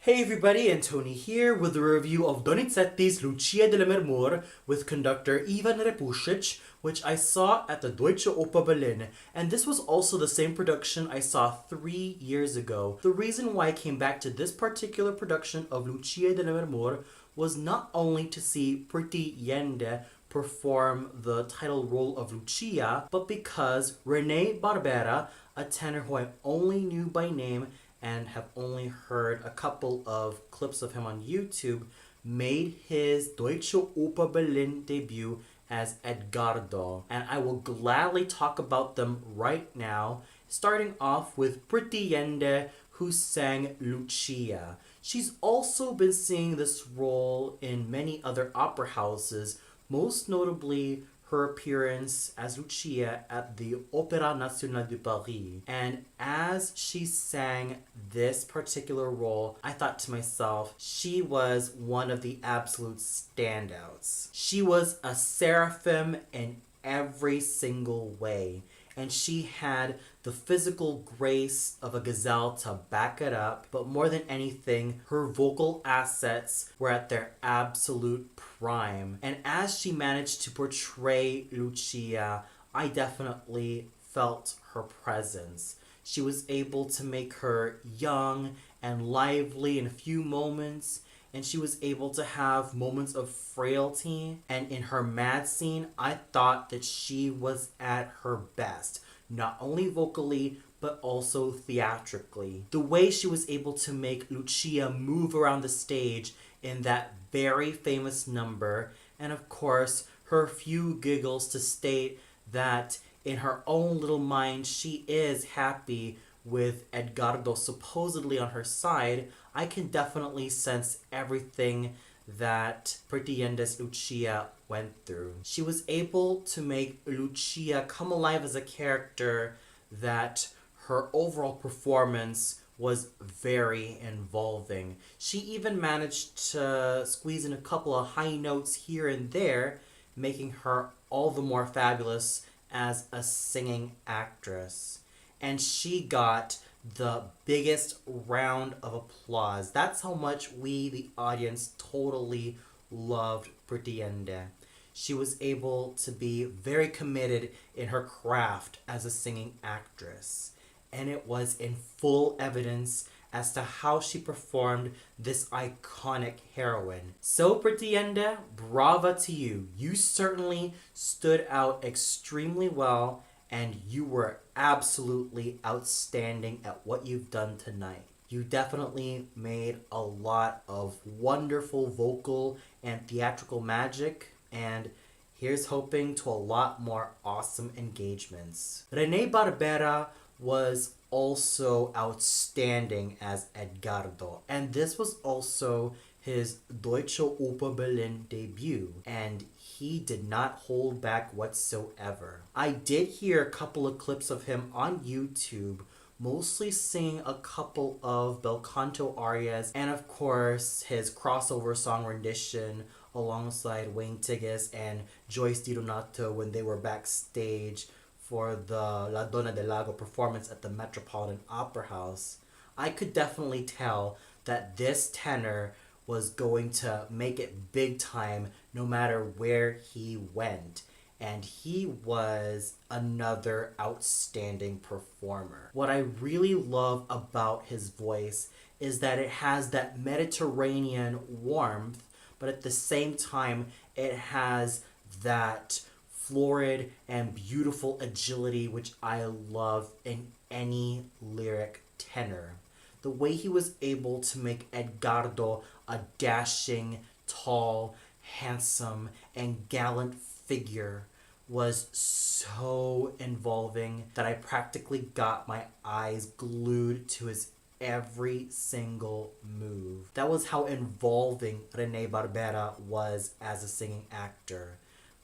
Hey everybody, and Tony here with a review of Donizetti's Lucia de Lammermoor with conductor Ivan Repusic, which I saw at the Deutsche Oper Berlin, and this was also the same production I saw 3 years ago. The reason why I came back to this particular production of Lucia de Lammermoor was not only to see pretty Yende perform the title role of Lucia, but because Rene Barbera, a tenor who I only knew by name and have only heard a couple of clips of him on YouTube, made his Deutsche Oper Berlin debut as Edgardo. And I will gladly talk about them right now, starting off with pretty Yende, who sang Lucia. She's also been singing this role in many other opera houses, most notably her appearance as Lucia at the Opéra National de Paris. And as she sang this particular role, I thought to myself, she was one of the absolute standouts. She was a seraphim in every single way, and she had the physical grace of a gazelle to back it up, but more than anything, her vocal assets were at their absolute prime. And as she managed to portray Lucia, I definitely felt her presence. She was able to make her young and lively in a few moments, and she was able to have moments of frailty. And in her mad scene, I thought that she was at her best, not only vocally, but also theatrically. The way she was able to make Lucia move around the stage in that very famous number, and of course, her few giggles to state that in her own little mind, she is happy with Edgardo supposedly on her side. I can definitely sense everything that pretty Yende's Lucia went through. She was able to make Lucia come alive as a character that her overall performance was very involving. She even managed to squeeze in a couple of high notes here and there, making her all the more fabulous as a singing actress. And she got the biggest round of applause. That's how much we, the audience, totally loved pretty Yende. She was able to be very committed in her craft as a singing actress, and it was in full evidence as to how she performed this iconic heroine. So pretty Yende, brava to you. You certainly stood out extremely well, and you were absolutely outstanding at what you've done tonight. You definitely made a lot of wonderful vocal and theatrical magic, and here's hoping to a lot more awesome engagements. Rene Barbera was also outstanding as Edgardo, and this was also his Deutsche Oper Berlin debut, and he did not hold back whatsoever. I did hear a couple of clips of him on YouTube, mostly singing a couple of bel canto arias, and of course his crossover song rendition alongside Wayne Tigges and Joyce Di Donato when they were backstage for the La Donna del Lago performance at the Metropolitan Opera House. I could definitely tell that this tenor was going to make it big time no matter where he went. And he was another outstanding performer. What I really love about his voice is that it has that Mediterranean warmth, but at the same time, it has that florid and beautiful agility, which I love in any lyric tenor. The way he was able to make Edgardo a dashing, tall, handsome, and gallant figure was so involving that I practically got my eyes glued to his every single move. That was how involving Rene Barbera was as a singing actor.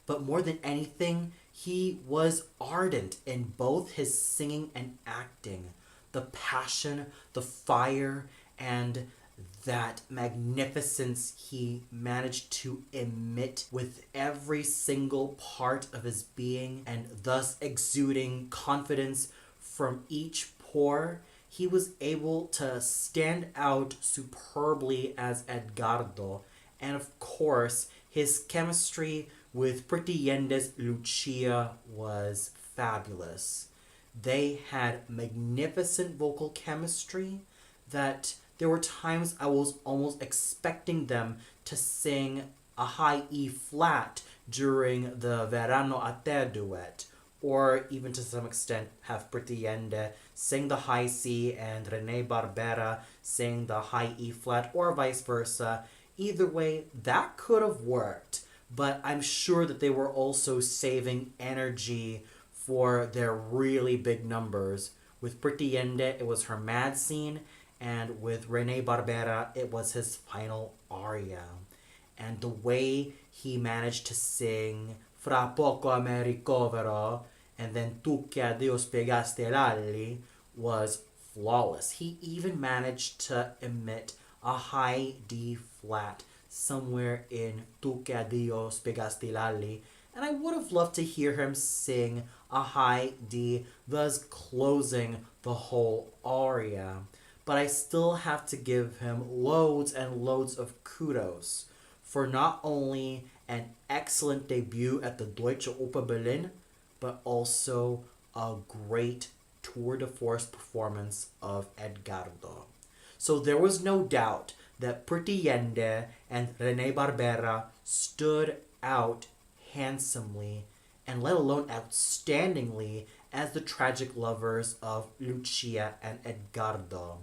But more than anything, he was ardent in both his singing and acting. The passion, the fire, and that magnificence he managed to emit with every single part of his being, and thus exuding confidence from each pore. he was able to stand out superbly as Edgardo, and of course, his chemistry with Pretty Yende's Lucia was fabulous. They had magnificent vocal chemistry that there were times I was almost expecting them to sing a high E flat during the Verano a te duet, or even to some extent have Pretty Yende sing the high C and Rene Barbera sing the high E flat, or vice versa. Either way, that could have worked, but I'm sure that they were also saving energy for their really big numbers. With Pretty Yende, it was her mad scene, and with Rene Barbera, it was his final aria. And the way he managed to sing Fra poco me ricovero and then Tu che a Dio spiegaste l'alli was flawless. He even managed to emit a high D flat somewhere in Tu che a Dio spiegaste l'alli, and I would have loved to hear him sing a high D, thus closing the whole aria. But I still have to give him loads and loads of kudos for not only an excellent debut at the Deutsche Oper Berlin, but also a great tour de force performance of Edgardo. So there was no doubt that Pretty Yende and Rene Barbera stood out handsomely and let alone outstandingly as the tragic lovers of Lucia and Edgardo.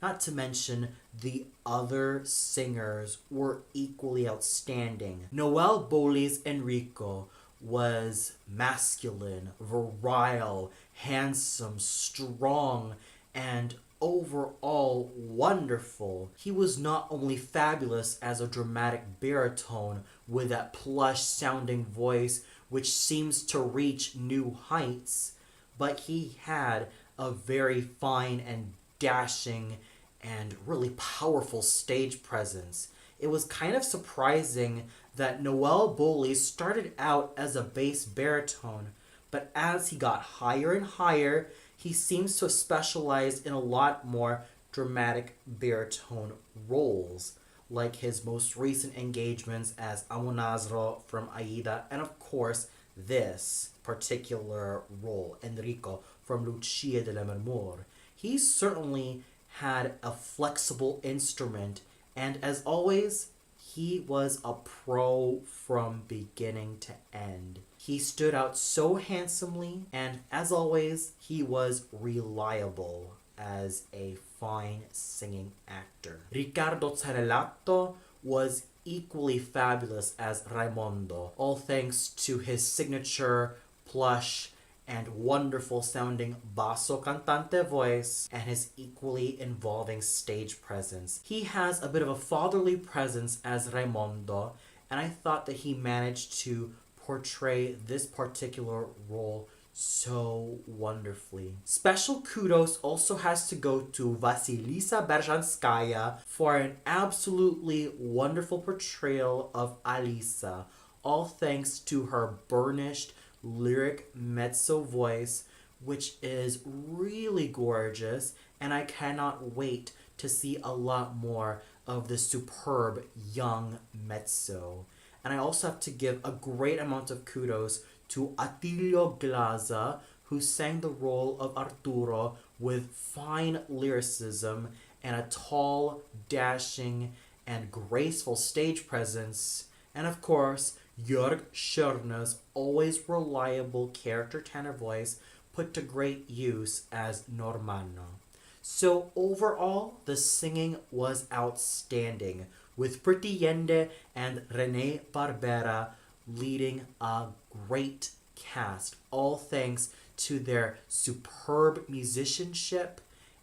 Not to mention, the other singers were equally outstanding. Noel Boli's Enrico was masculine, virile, handsome, strong, and overall wonderful. He was not only fabulous as a dramatic baritone with that plush sounding voice which seems to reach new heights, but he had a very fine and dashing and really powerful stage presence. It was kind of surprising that Noel Boli started out as a bass baritone, but as he got higher and higher, he seems to specialize in a lot more dramatic baritone roles, like his most recent engagements as Amonasro from Aida, and of course, this particular role, Enrico from Lucia de Lammermoor. He certainly had a flexible instrument, and as always, he was a pro from beginning to end. He stood out so handsomely, and as always, he was reliable as a fine singing actor. Riccardo Zanellato was equally fabulous as Raimondo, all thanks to his signature plush and wonderful sounding basso cantante voice and his equally involving stage presence. He has a bit of a fatherly presence as Raimondo, and I thought that he managed to portray this particular role so wonderfully. Special kudos also has to go to Vasilisa Berzhanskaya for an absolutely wonderful portrayal of Alisa, all thanks to her burnished lyric mezzo voice, which is really gorgeous, and I cannot wait to see a lot more of this superb young mezzo. And I also have to give a great amount of kudos to Attilio Glaza, who sang the role of Arturo with fine lyricism and a tall, dashing, and graceful stage presence. And of course, Jörg Schörner's always reliable character tenor voice put to great use as Normanno. So overall, the singing was outstanding, with Pretty Yende and Rene Barbera leading a great cast, all thanks to their superb musicianship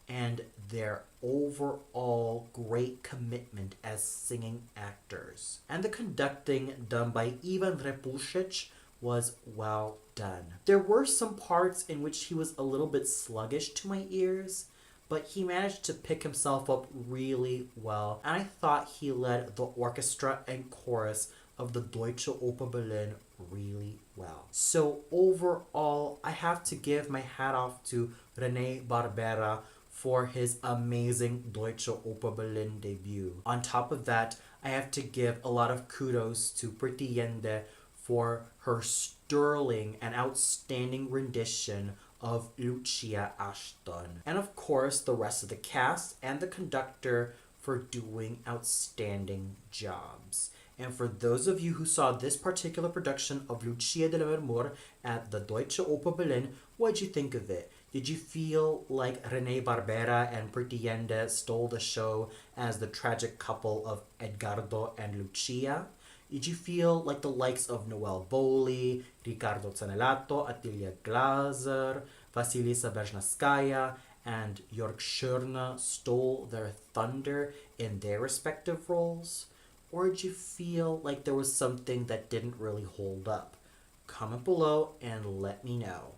and their overall great commitment as singing actors. And the conducting done by Ivan Repusic was well done. There were some parts in which he was a little bit sluggish to my ears, but he managed to pick himself up really well, and I thought he led the orchestra and chorus of the Deutsche Oper Berlin really well. So overall, I have to give my hat off to Rene Barbera for his amazing Deutsche Oper Berlin debut. On top of that, I have to give a lot of kudos to Pretty Yende for her sterling and outstanding rendition of Lucia Ashton. And of course, the rest of the cast and the conductor for doing outstanding jobs. And for those of you who saw this particular production of Lucia de Lammermoor at the Deutsche Oper Berlin, what did you think of it? Did you feel like Rene Barbera and Pretty Yende stole the show as the tragic couple of Edgardo and Lucia? Did you feel like the likes of Noel Bowley, Riccardo Zanelato, Attilia Glaser, Vasilisa Berznskaya, and Jörg Schörner stole their thunder in their respective roles? Or did you feel like there was something that didn't really hold up? Comment below and let me know.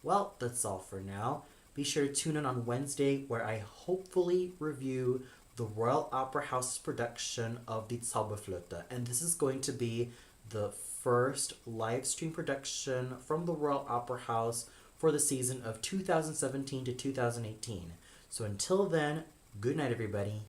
Well, that's all for now. Be sure to tune in on Wednesday where I hopefully review the Royal Opera House's production of Die Zauberflöte. And this is going to be the first live stream production from the Royal Opera House for the season of 2017 to 2018. So until then, good night everybody.